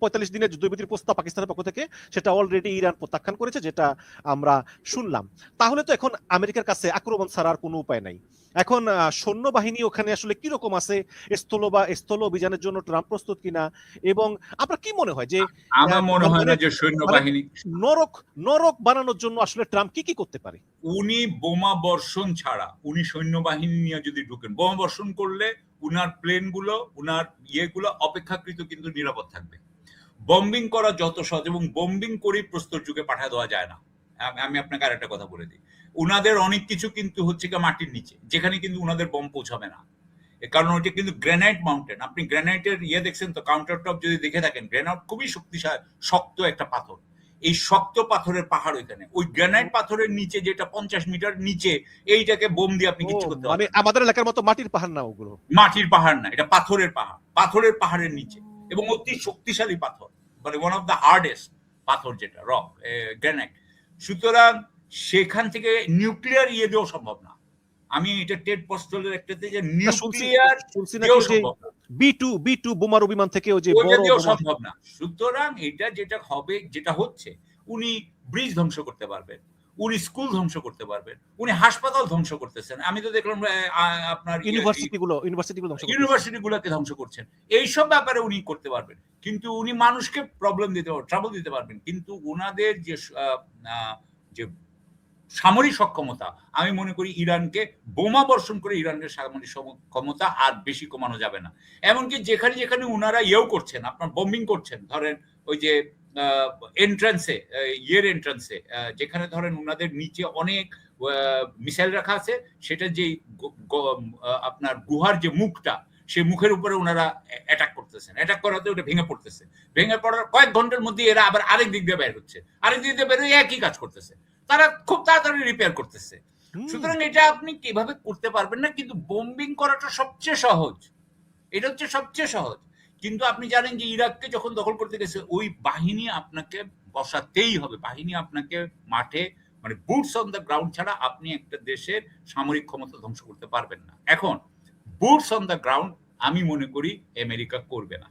45 দিনের যুদ্ধবিরতির প্রস্তাব পাকিস্তানের পক্ষ থেকে, সেটা অলরেডি ইরান প্রত্যাখ্যান করেছে, যেটা আমরা শুনলাম। তাহলে তো এখন আমেরিকার কাছে আক্রমণ ছাড়া আর কোনো উপায় নাই। এখন সৈন্যবাহিনী ওখানে আসলে কিরকম আছে, স্থল অভিযানের জন্য ট্রাম্প প্রস্তুত কিনা, এবং আপনার কি মনে হয় যে আমার মনে হয় না যে সৈন্যবাহিনী নরক নরক বানানোর জন্য আসলে ট্রাম্প কি কি করতে পারে? উনি বোমা বর্ষণ ছাড়া উনি সৈন্যবাহিনী নিয়ে যদি ঢুকেন, বোমা বর্ষণ করলে উনার প্লেনগুলো, উনার ইয়েগুলো অপেক্ষাকৃত কিন্তু নিরাপদ থাকবে। বম্বিং করা যত সহজ, এবং বম্বিং করেই প্রস্তর যুগে পাঠা দেওয়া যায় না। আমি আপনাকে আর একটা কথা বলে দিই, উনাদের অনেক কিছু কিন্তু হচ্ছে কি মাটির নিচে, যেখানে কিন্তু উনাদের বম পৌঁছাবে না। কারণ ওইটা কিন্তু গ্রানাইট মাউন্টেন। আপনি গ্রানাইটের ইয়ে দেখছেন তো, কাউন্টার টপ যদি দেখে থাকেন, গ্রানাইট খুবই শক্তিশালী, শক্ত একটা পাথর। এই শক্ত পাথরের পাহাড় ওইখানে, ওই গ্রানাইট পাথরের নিচে, যেটা 50 মিটার নিচে, এইটাকে বোম দিয়ে আপনি কিছু করতে মানে পারবেন। আমাদের এলাকার মতো মাটির পাহাড় না ওগুলো, মাটির পাহাড় না, এটা পাথরের পাহাড়, পাথরের পাহাড়ের নিচে, এবং অতি শক্তিশালী পাথর, মানে ওয়ান অফ দ্য হার্ডেস্ট পাথর, যেটা রক গ্রানাইট। সুতরাং সেখান থেকে নিউক্লিয়ার ইয়ে দেওয়া সম্ভব না। আমি এটা টেড পোস্টলের একটাতে যে নিউক্লিয়ার দেওয়া সম্ভব না, B2 বোমারু বিমান থেকে ওই যে ওইটা দেওয়া সম্ভব না। সুতরাং এটা যেটা হবে, যেটা হচ্ছে, উনি ব্রিজ ধ্বংস করতে পারবেন, উনি স্কুল ধ্বংস করতে পারবেন, উনি হাসপাতাল ধ্বংস করতেছেন। আমি তো দেখলাম আপনার ইউনিভার্সিটি গুলোকে ধ্বংস করছেন। এইসব ব্যাপারে উনি করতে পারবেন, কিন্তু উনি মানুষকে প্রবলেম দিতে পারবেন, ট্রাবল দিতে পারবেন, কিন্তু ওনাদের যে যে সামরিক সক্ষমতা, আমি মনে করি ইরানকে বোমা বর্ষণ করে ইরানের সামরিক ক্ষমতা আর বেশি কমানো যাবে না। এমনকি যেখানে যেখানে উনারা ইয়েও করছেন, আপনার বম্বিং করছেন, ধরেন ওই যে এন্ট্রান্সে, এন্ট্রান্সে, যেখানে ধরেন উনাদের নিচে অনেক মিসাইল রাখা আছে, সেটা যে আপনার গুহার যে মুখটা, সেই মুখের উপরে ওনারা অ্যাটাক করতেছেন, অ্যাটাক করাতে ওটা ভেঙে পড়তেছে, ভেঙে পড়ার কয়েক ঘন্টার মধ্যে এরা আবার আরেক দিক দিয়ে বের হচ্ছে, আরেক দিক দিয়ে বের হয়ে একই কাজ করতেছে, তারা খুব তাড়াতাড়ি রিপেয়ার করতেছে। সুতরাং এটা আপনি কিভাবে করতে পারবেন না, কিন্তু বোম্বিং করাটা সবচেয়ে সহজ, এটা হচ্ছে সবচেয়ে সহজ। কিন্তু আপনি জানেন যে ইরাককে যখন দখল করতে গেছে, ওই বাহিনী আপনাকে বসাতেই হবে, বাহিনী আপনাকে মাঠে, মানে বুটস অন দ্য গ্রাউন্ড ছাড়া আপনি একটা দেশের সামরিক ক্ষমতা ধ্বংস করতে পারবেন না। এখন বুটস অন দ্য গ্রাউন্ড আমি মনে করি আমেরিকা করবে না।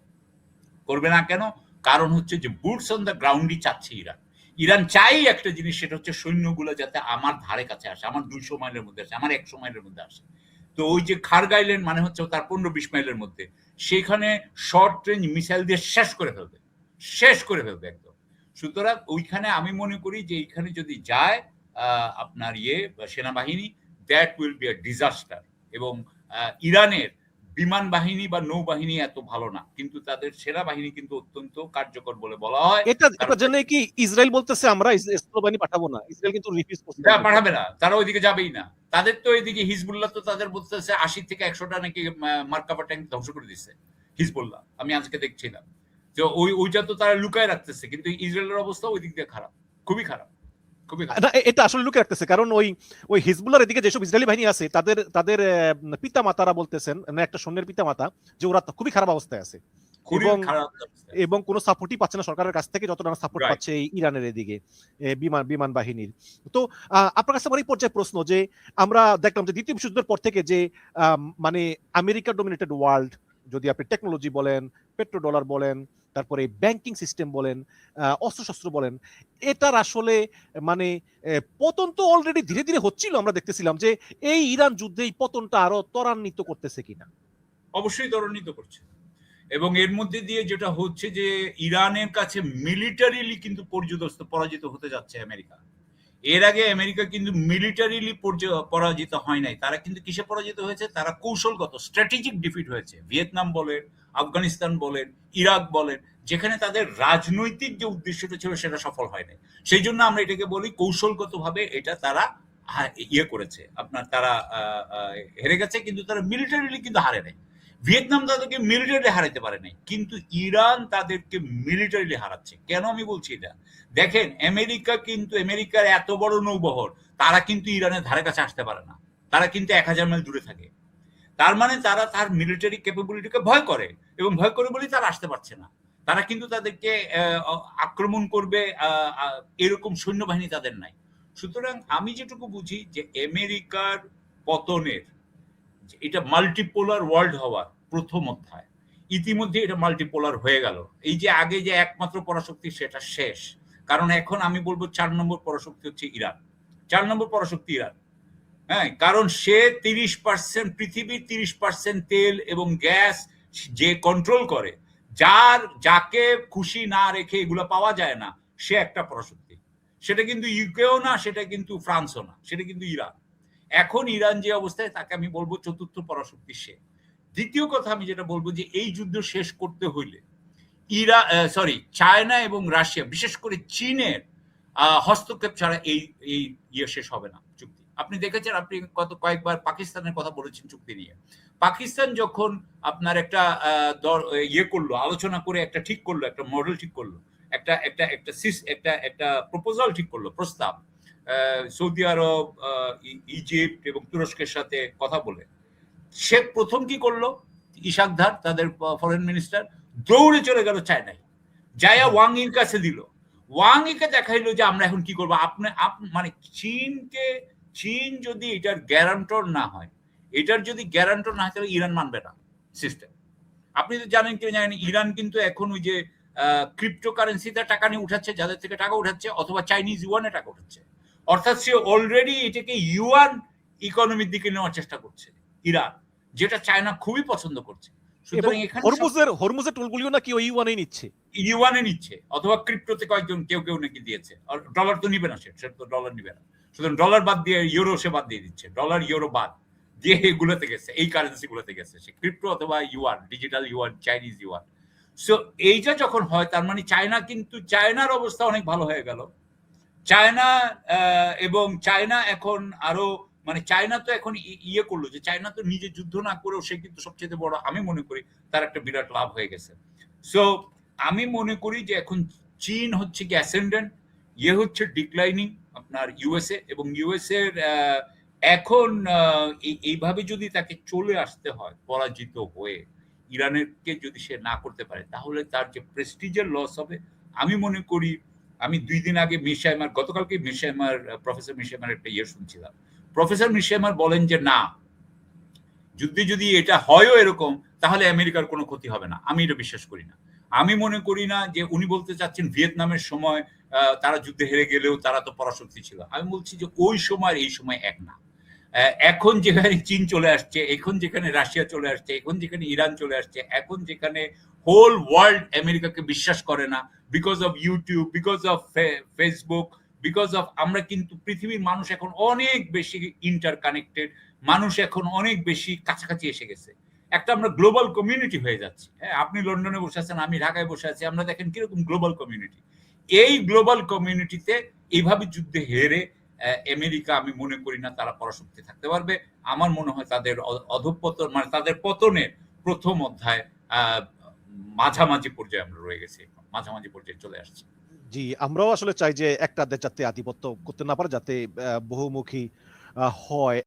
করবে না কেন? কারণ হচ্ছে যে বুটস অন দ্য গ্রাউন্ডই চাচ্ছে ইরান। ইরান চাই একটা জিনিস, সেটা হচ্ছে সৈন্যগুলো যাতে আমার ধারে কাছে আসে, আমার 200 মাইলের মধ্যে আসে, আমার 100 মাইলের মধ্যে আসে। তো ওই যে খারগাইলেন মানে হচ্ছে তার 15-20 মাইলের মধ্যে, সেখানে শর্ট রেঞ্জ মিসাইল দিয়ে শেষ করে ফেলবে একদম। সুতরাং ওইখানে আমি মনে করি যে এইখানে যদি যায় আপনার সেনাবাহিনী, that will be a disaster. এবং ইরানের বিমান বাহিনী বা নৌবাহিনী এত ভালো না, কিন্তু তাদের সেনাবাহিনী কিন্তু অত্যন্ত কার্যকর বলে বলা হয়। এটা জন্য কি ইসরায়েল বলতেছে আমরা স্থলবাহিনী পাঠাবো না, ইসরায়েল কিন্তু রিফিউজ করছে, পাঠাবে না, তারা ওইদিকে যাবেই না। তাদের তো এইদিকে হিজবুল্লাহ তো তাদের বলতেছে 80 থেকে 100টা নাকি মার্কাভা ট্যাঙ্ক ধ্বংস করে দিচ্ছে হিজবুল্লাহ, আমি আজকে দেখছিলাম। তো ওইটা তো তারা লুকায় রাখতেছে, কিন্তু ইসরায়েলের অবস্থা ওই দিক দিয়ে খারাপ, খুবই খারাপ। এটা আসলে লুকে রাখতেছে, কারণ ওই হিজবুল্লাহর এদিকে যেসব ইসরায়েলি বাহিনী আছে, তাদের পিতা মাতারা বলতেছেন, একটা সৈন্যের পিতা মাতা, যে ওরা খুবই খারাপ অবস্থায় আছে, এবং কোনো সাপোর্টই পাচ্ছে না সরকারের কাছ থেকে, যতটা সাপোর্ট পাচ্ছে এই ইরানের এদিকে বিমান বাহিনীর। তো আপনার কাছে আমার এই পর্যায়ে প্রশ্ন, যে আমরা দেখলাম যে দ্বিতীয় বিশ্বযুদ্ধের পর থেকে যে মানে আমেরিকা ডমিনেটেড ওয়ার্ল্ড, যদি আপনি টেকনোলজি বলেন, পেট্রো ডলার বলেন, তারপরে ব্যাংকিং সিস্টেম বলেন, অস্ত্রশস্ত্র বলেন, এটার আসলে মানে পতন তো অলরেডি ধীরে ধীরে হচ্ছিল, আমরা দেখতেছিলাম যে এই ইরান যুদ্ধে এই পতনটা আরো ত্বরান্বিত করতেছে কিনা? অবশ্যই ত্বরান্বিত করছে, এবং এর মধ্যে দিয়ে যেটা হচ্ছে যে ইরানের কাছে মিলিটারিলি কিন্তু পরাজিত হতে যাচ্ছে আমেরিকা। এর আগে আমেরিকা কিন্তু মিলিটারিলি পরাজিত হয় নাই, তারা কিন্তু কিসে পরাজিত হয়েছে? তারা কৌশলগত স্ট্র্যাটেজিক ডিফিট হয়েছে। ভিয়েতনাম বলেন, আফগানিস্তান বলেন, ইরাক বলেন, যেখানে তাদের রাজনৈতিক যে উদ্দেশ্যটা ছিল সেটা সফল হয় নাই। সেই জন্য আমরা এটাকে বলি কৌশলগতভাবে এটা তারা করেছে, আপনার তারা হেরে গেছে, কিন্তু তারা মিলিটারিলি কিন্তু হারে নাই। ভিয়েতনাম তাদেরকে মিলিটারিলি হারাইতে পারে নাই, কিন্তু ইরান তাদেরকে মিলিটারিলি হারাচ্ছে। কেন আমি বলছি এটা? দেখেন, আমেরিকার এত বড় নৌবহর, তারা কিন্তু ইরানের ধারে কাছে আসতে পারে না, তারা কিন্তু 1000 মাইল দূরে থাকে। তার মানে তারা তার মিলিটারি ক্যাপাবিলিটিকে ভয় করে, এবং ভয় করে বলেই তারা আসতে পারছে না। তারা কিন্তু তাদেরকে আক্রমণ করবে এরকম সৈন্যবাহিনী তাদের নাই। সুতরাং আমি যেটুকু বুঝি যে আমেরিকার পতনের, এটা মাল্টিপোলার ওয়ার্ল্ড হওয়ার প্রথম অধ্যায়। ইতিমধ্যে এটা মাল্টিপোলার হয়ে গেল। এই যে আগে যে একমাত্র পরাশক্তি সেটা শেষ। কারণ এখন আমি বলবো ৪ নম্বর পরাশক্তি হচ্ছে ইরান। ৪ নম্বর পরাশক্তি ইরান। হ্যাঁ, কারণ সে 30% পৃথিবীর 30% তেল এবং গ্যাস যে কন্ট্রোল করে, যাকে খুশি না রেখে এগুলো পাওয়া যায় না, সে একটা পরাশক্তি। সেটা কিন্তু ইউকেও না, সেটা কিন্তু ফ্রান্সও না, সেটা কিন্তু ইরান। এখন ইরান যে অবস্থায়, তাকে আমি বলবো চতুর্থ পরাশক্তি সে। দ্বিতীয় কথা আমি যেটা বলবো যে এই যুদ্ধ শেষ করতে হইলে চায়না এবং রাশিয়া, বিশেষ করে চীনের হস্তক্ষেপ ছাড়া এই ইয়ে শেষ হবে না চুক্তি। আপনি দেখেছেন, আপনি কয়েকবার পাকিস্তানের কথা বলেছেন চুক্তি নিয়ে। পাকিস্তান যখন আপনার একটা ইয়ে করলো, আলোচনা করে একটা ঠিক করলো, একটা মডেল ঠিক করলো, একটা প্রপোজাল ঠিক করলো, প্রস্তাব, সৌদি আরব, ইজিপ্ট এবং তুরস্কের সাথে কথা বলে, সে প্রথম কি করলো, ইশাকদার তাদের ফরেন মিনিস্টার দৌড়ে চলে গেল চায়নায়, যায়া ওয়াং ইর কাছে দিল। ওয়াং ইকে দেখাইলো যে আমরা এখন কি করবো, মানে চীন যদি এটার গ্যারান্টর না হয়, তাহলে ইরান মানবে না সিস্টেম। আপনি তো জানেন কি জানেন, ইরান কিন্তু এখন ওই যে ক্রিপ্টোকারেন্সিতে টাকা নিয়ে উঠাচ্ছে, যাদের থেকে টাকা উঠাচ্ছে, অথবা চাইনিজ ইউয়ানে টাকা উঠাচ্ছে। অর্থাৎ সে অলরেডি এটাকে ইউয়ান ইকোনমির দিকে নেওয়ার চেষ্টা করছে ইরান, যেটা চায়না খুবই পছন্দ করছে। সুতরাং এখানে হরমুজের টুলগুলিও নাকি ওই ইউয়ানে নিচ্ছে, অথবা ক্রিপ্টোতে কয়েকজন কেউ নাকি দিয়েছে। ডলার তো নিবে না, সে তো ডলার নিবে না। সুতরাং ডলার বাদ দিয়ে ইউরো সে বাদ দিয়ে দিচ্ছে, ডলার ইউরো বাদ দিয়ে এগুলোতে গেছে, এই কারেন্সি গুলোতে গেছে সে, ক্রিপ্টো অথবা yuan, digital yuan, Chinese yuan. So এইটা যখন হয়, তার মানে চায়নার অবস্থা অনেক ভালো হয়ে গেল। চায়না এখন আরো, মানে চায়না তো এখন ইয়ে করলো যে চায়না তো নিজে যুদ্ধ না করেও সে কিন্তু সবচেয়ে বড়, আমি মনে করি তার একটা বিরাট লাভ হয়ে গেছে। সো আমি মনে করি যে এখন চীন হচ্ছে কি অ্যাসেন্ডেন্ট, ইয়ে হচ্ছে ডিক্লাইনিং আপনার ইউএসএ, এবং ইউএসএ এখন এইভাবে যদি তাকে চলে আসতে হয় পরাজিত হয়ে, ইরানেরকে যদি সে না করতে পারে, তাহলে তার যে প্রেস্টিজের লস হবে। আমি মনে করি, আমি 2 দিন আগে গতকালকে প্রফেসর মিশাইমার একটা ইয়ে শুনছিলাম। প্রফেসর মিশাইমার বলেন যে না, যুদ্ধে যদি এটা হয়ও এরকম, তাহলে আমেরিকার কোনো ক্ষতি হবে না। আমি এটা বিশ্বাস করি না। আমি মনে করি না যে উনি বলতে চাচ্ছেন ভিয়েতনামের সময় তারা যুদ্ধে হেরে গেলেও তারা তো পরাশক্তি ছিল। আমি বলছি যে ওই সময় এই সময় এক না। এখন যেখানে চীন চলে আসছে, এখন যেখানে রাশিয়া চলে আসছে, এখন যেখানে ইরান চলে আসছে, এখন যেখানে হোল ওয়ার্ল্ড আমেরিকাকে বিশ্বাস করে না, because of YouTube, because of Facebook, because of আমরা কিন্তু পৃথিবীর মানুষ এখন অনেক বেশি ইন্টার কানেক্টেড, মানুষ এখন অনেক বেশি কাছাকাছি এসে গেছে, একটা আমরা গ্লোবাল কমিউনিটি হয়ে যাচ্ছি। হ্যাঁ, আপনি লন্ডনে বসে আছেন, আমি ঢাকায় বসে আছি, আমরা দেখেন কিরকম গ্লোবাল কমিউনিটি। এই গ্লোবাল কমিউনিটিতে এইভাবে যুদ্ধে হেরে আমেরিকা, আমি মনে করি না তারা পরাশক্তি থাকতে পারবে। আমার মনে হয় তাদের অধঃপতন, মানে তাদের পতনের প্রথম অধ্যায় মাঝামাঝি পর্যায়ে আমরা রয়ে গেছি, মাঝামাঝি পর্যায়ে চলে আসছি। জি, আমরাও আসলে চাই যে একটা দেশ যাতে আধিপত্য করতে না পারে, যাতে বহুমুখী হয়।